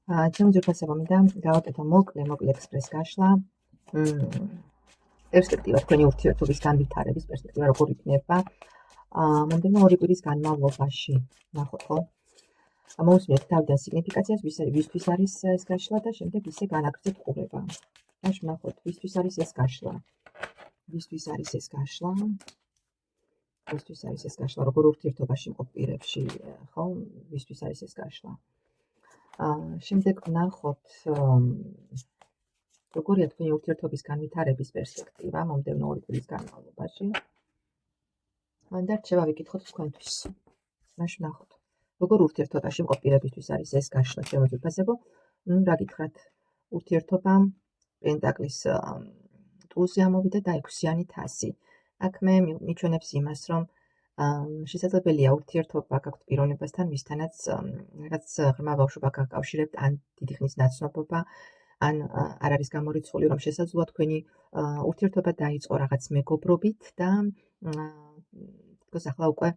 ჩემი ძირფასება მინდა გავაკეთო მოკლე ექსპრეს გაშლა. პერსპექტივა თქვენი ურთიერთობის განვითარების პერსპექტივა როგორ იქნება? მომდევნო 2 კვირის განმავლობაში ნახოთ, ხო? მოусმინეთ თავიდან სიგნიფიკაციას, ვისთვის არის ეს გაშლა და შემდეგ ისე განაგრძეთ ყურება. მაშინ ნახოთ, ვისთვის არის ეს გაშლა? ვისთვის არის ეს გაშლა? ვისთვის არის ეს გაშლა? როგორ ურთიერთობაში მყოფ პირებში, ხო? ვისთვის არის ეს გაშლა? შემდეგ ვნახოთ როგორია თქვენი ურთიერთობის განვითარების პერსპექტივა მომდევნო 2 კვირის განმავლობაში. და რჩევა ვიკითხოთ თქვენთვის. მაშინ ვნახოთ როგორ ურთიერთობაში მყოფ პირებისთვის არის ეს გაშლა ჩემო ძვირფასებო. რა გითხრათ? ურთიერთობა პენტაკლის ტულზე ამოვიდა და 6-იანი თასი. აქ მე მიჩვენებს იმას, რომ შესაძლებელია ურთიერთობა გაქვთ პიროვნებასთან, ვისთანაც რაღაც ღრმა ბავშვობა გაკავშირებთ, ან დიდი ხნის ნაცნობობა, ან არ არის გამორიცხული, რომ შესაძლოა თქვენი ურთიერთობა დაიწყო რაღაც მეგობრობით და ახლა უკვე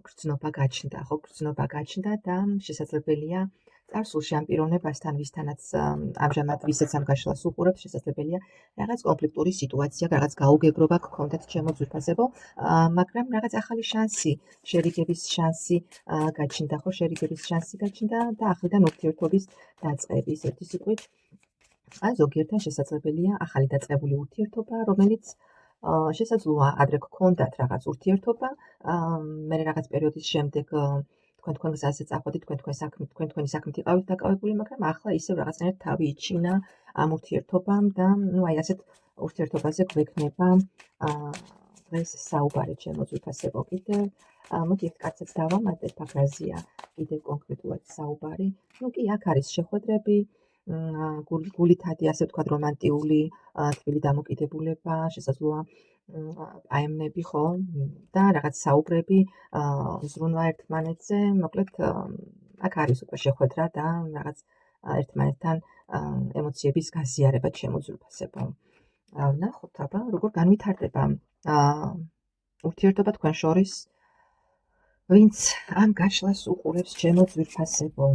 გრძნობა გაჩნდა, ხო, გრძნობა გაჩნდა და შესაძლებელია წარსულში ამ პიროვნებასთან, ვისთანაც ამჟამად ვისაც ამ გაშლას უყურებთ, შესაძლებელია რაღაც კონფლიქტური სიტუაცია, რაღაც გაუგებრობა გქონდეთ ჩემო ძვირფასებო, მაგრამ რაღაც ახალი შანსი, შერიგების შანსი გაჩნდა, ხო, შერიგების შანსი გაჩნდა და ახლიდან ურთიერთობის დაწყების, ერთი სიტყვით, ზოგიერთთან შესაძლებელია ახალი დაწყებული ურთიერთობა, რომელიც შესაძლოა ადრე გქონდათ რაღაც ურთიერთობა, მე რაღაც პერიოდის შემდეგ თქვენ გზაზე წახვედით, თქვენი საქმით იყავით დაკავებული, მაგრამ ახლა ისევ რაღაცნაირად თავი იჩინა ამ ურთიერთობამ და აი ასეთ ურთიერთობაზე გვექნება დღეს საუბარი ჩემო ძვირფასებო. კიდევ მოდი ერთ კაცებს დავამატებ, აგრაზია კიდევ კონკრეტულად საუბარი. კი, აქ არის შეხვედრები, გულითადი, ასე ვთქვათ, რომანტიული თბილი დამოკიდებულება, შესაძლოა აემნები, ხო, და რაღაც საუბრები, ზრუნვა ერთმანეთზე, მოკლედ აქ არის უკვე შეხვედრა და რაღაც ერთმანეთთან ემოციების გაზიარება ჩემო ძვირფასებო. ვნახოთ, აბა, როგორ განვითარდება ურთიერთობა თქვენ შორის, ვინც ამ გაშლას უყურებს ჩემო ძვირფასებო.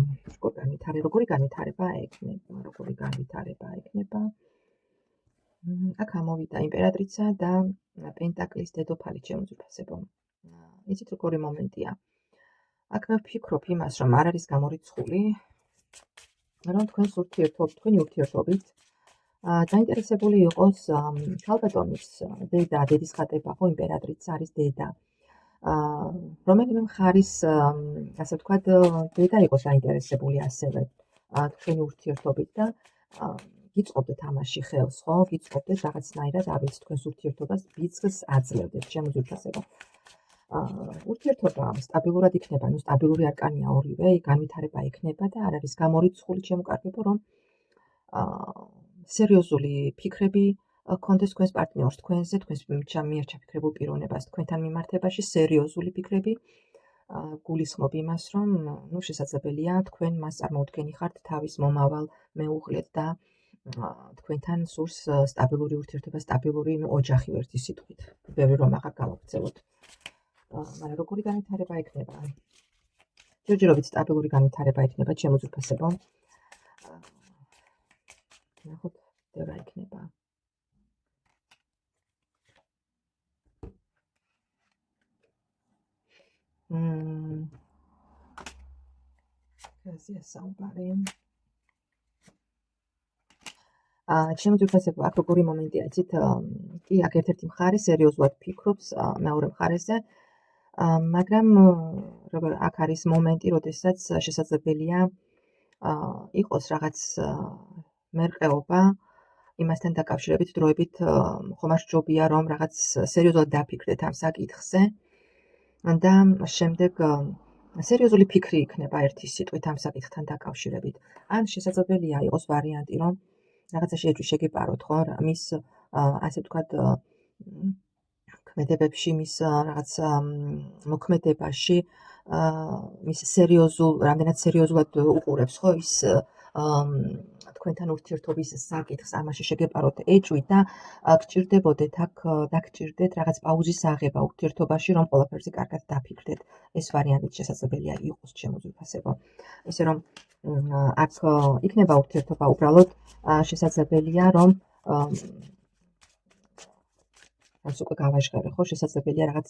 როგორი განვითარება ექნება? აქ ამოვიდა იმპერატრიცა და პენტაკლის დედოფალი ჩემო ძვირფასებო. იცით როგორი მომენტია? აქ მე ვფიქრობ იმას, რომ არ არის გამორიცხული, რომ თქვენი ურთიერთობით დაინტერესებული იყოს ქალბატონის დედა, დედის ხატება, ხო, იმპერატრიცა არის დედა. რომელიმე მხარის, ასე ვთქვათ, დედა იყოს დაინტერესებული ასევე თქვენი ურთიერთობით და გიწყობდეთ ამაში ხელს, ხო? გიწყობდეთ რაღაცნაირად, არ ვიცი, თქვენს ურთიერთობას ბიძგს აძლევდეთ, ჩემო ძვირფასებო. ურთიერთობა სტაბილურად იქნება, სტაბილური არკანია ორივე, განვითარება იქნება და არ არის გამორიცხული, ჩემო კარგებო, რომ სერიოზული ფიქრები გქონდეს თქვენს პარტნიორს, თქვენზე, თქვენს მიერ ჩაფიქრებულ პიროვნებას თქვენთან მიმართებაში, სერიოზული ფიქრები, გულისხმობ იმას, რომ შესაძლებელია თქვენ მას წარმოუდგენი ხართ თავის მომავალ მეუღლედ და თქვენთან სურს სტაბილური ურთიერთობა, სტაბილური ოჯახი ერთი სიტყვით. ბევრი რომ აღარ გავაგრძელოთ. მაგრამ როგორი განვითარება ექნება? ჯერჯერობით სტაბილური განვითარება ექნება, ჩემო ძვირფასებო. ნახოთ, რა იქნება. გაზია საუბარი. ჩემო ძვირფასებო, აქ როგორი მომენტია, იცით, კი, აქ ერთ-ერთი მხარე სერიოზულად ფიქრობს მეორე მხარეზე, მაგრამ აქ არის მომენტი, როდესაც შესაძლებელია იყოს რაღაც მერყეობა იმასთან დაკავშირებით, დროებით ხომ არ სჯობია, რომ რაღაც სერიოზულად დაფიქრდეთ ამ საკითხზე და შემდეგ სერიოზული ფიქრი იქნება ერთი სიტყვით ამ საკითხთან დაკავშირებით. ან შესაძლებელია იყოს ვარიანტი, რომ რაღაცა შეგეპაროთ, ხო, მის, ასე ვთქვათ, ქმედებებში, მის რაღაც მოქმედებაში, მის რამდენად სერიოზულად უყურებს, ხო, ის თქვენთან ურთიერთობის საკითხს, ამაში შეგეპაროთ ეჭვი და გჭირდებოდეთ აქ დაგჭირდეთ რაღაც პაუზის აღება ურთიერთობაში, რომ ყველაფერზე კარგად დაფიქრდეთ. ეს ვარიანტიც შესაძლებელია იყოს, ჩემო ძვირფასებო. ისე რომ აქ იქნება ურთიერთობა უბრალოდ შესაძლებელია რომ რაც უკვე გავაჟღერე ხო შესაძლებელია რაღაც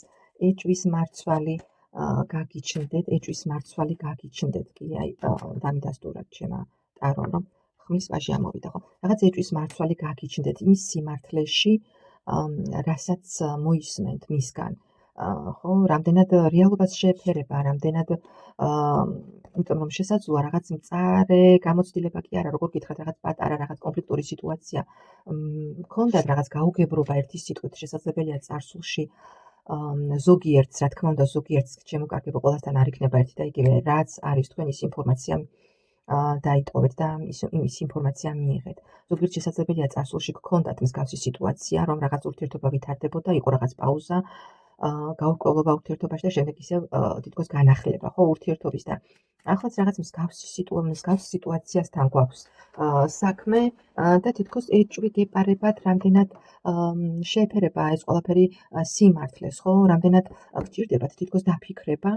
ეჭვის მარცვალი გაგიჩნდეთ კი აი დამიდასტურად ჩემა ტარო რომ ხმის ვაჟი ამოვიდა ხო რაღაც ეჭვის მარცვალი გაგიჩნდეთ იმის სიმართლეში რასაც მოისმენთ მისგან ხო რამდენად რეალობას შეეფერება რამდენად იმიტომ რომ შესაძლოა რაღაც მწარე გამოცდილება კი არა როგორ გითხრათ რაღაც პატარა რაღაც კონფლიქტური სიტუაცია მქონდათ რაღაც გაუგებრობა ერთის სიტყვით შესაძლებელია წარსულში ზოგიერთს რა თქმა უნდა ზოგიერთს შემოკარგება ყველასთან არ იქნება ერთი და იგივე რაც არის თქვენ ის ინფორმაცია დაიტოვეთ და იმის ინფორმაცია მიიღეთ ზოგიერთ შესაძლებელია წარსულში გქონდათ მსგავსი სიტუაცია რომ რაღაც ურთიერთობა ვითარდებოდა იყო რაღაც პაუზა გაურკვევლობა ურთიერთობაში და შემდეგ ისევ თითქოს განახლება ხო ურთიერთობის და ახლაც რაღაც მსგავსი სიტუაციასთან გვაქვს საქმე და თითქოს ეჭვი გეპარებათ რამდენად შეეფერება ეს ყველაფერი სიმართლეს ხო რამდენად გჭირდებათ თითქოს დაფიქრება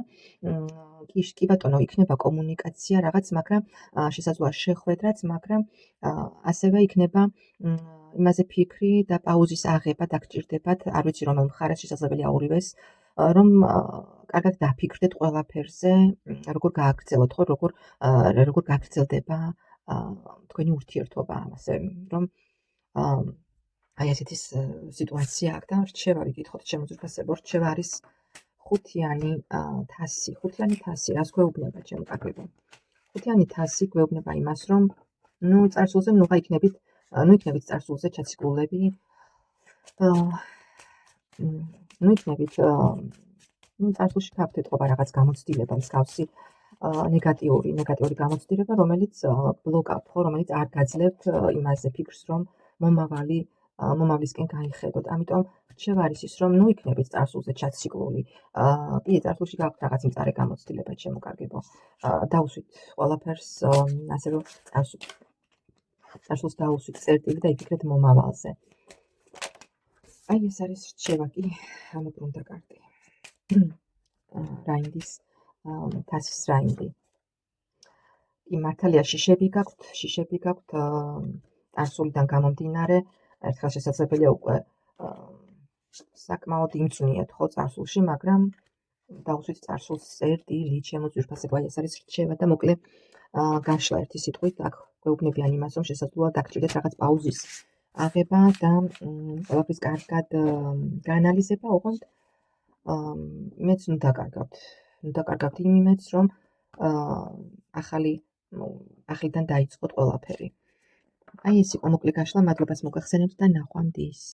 კი ბატონო იქნება კომუნიკაცია რაღაც მაგრამ შესაძლოა შეხვედრაც მაგრამ ასევე იქნება იმაზე ფიქრი და პაუზის აღება დაგჭირდებათ არ ვიცი რომელ მხარეს შესაძლებელია ორივეს რომ კარგად დაფიქრდეთ ყველაფერზე როგორ გააგრძელოთ ხო როგორ გაგრძელდება თქვენი ურთიერთობა ამაზე რომ აი ესეთი სიტუაცია აქვს და რჩევა ვიკითხოთ შემოძვრფასებო რჩევა არის ხუთიანი თასი რას გვეუბნება ჩემკარგებო ხუთიანი თასი გვეუბნება იმას რომ ნუ წარსულზე იქნებით წარსულზე ჩაციკულები იქნებით წარსულში გაგვეთყობა რაღაც გამოცდილება მსგავსი ნეგატიური გამოცდილება რომელიც ბლოკავთ ხო რომელიც არ გაძლევთ იმაზე ფიქრს რომ მომავლისკენ გაიხედოთ ამიტომ რჩევა არის ის რომ ნუ იქნებით წარსულზე ჩაციკლული კი წარსულში გაქვთ რაღაც მწარე გამოცდილება ჩემოკარგებო დაუსვით ყველაფერს ასე რომ წარსულს დაუსვით წერტილი და იფიქრეთ მომავალზე აი ეს არის რჩევა კი ამობრუნდა კარტი რაინდის თასის რაინდი კი მართალია შიშები გაქვთ წარსულიდან გამომდინარე ერთხელ შესაძლებელია უკვე საკმაოდ იმწვნიეთ ხო წარსულში მაგრამ დაუსვით წარსულს წერტილი შემოძვირფასებო აი ეს არის რჩევა და მოკლე გაშლა ერთი სიტყვით აქ გვეუბნებიან იმას რომ შესაძლოა დაგჭირდეთ რაღაც პაუზის აღება და ყველაფრის კარგად გაანალიზება ოღონდ მეც ნუ დაკარგავთ იმედს რომ ახლიდან დაიწყოთ ყველაფერი აი ეს იყო მოკლე გაშლა მადლობას მოგახსენებთ და ნახვამდის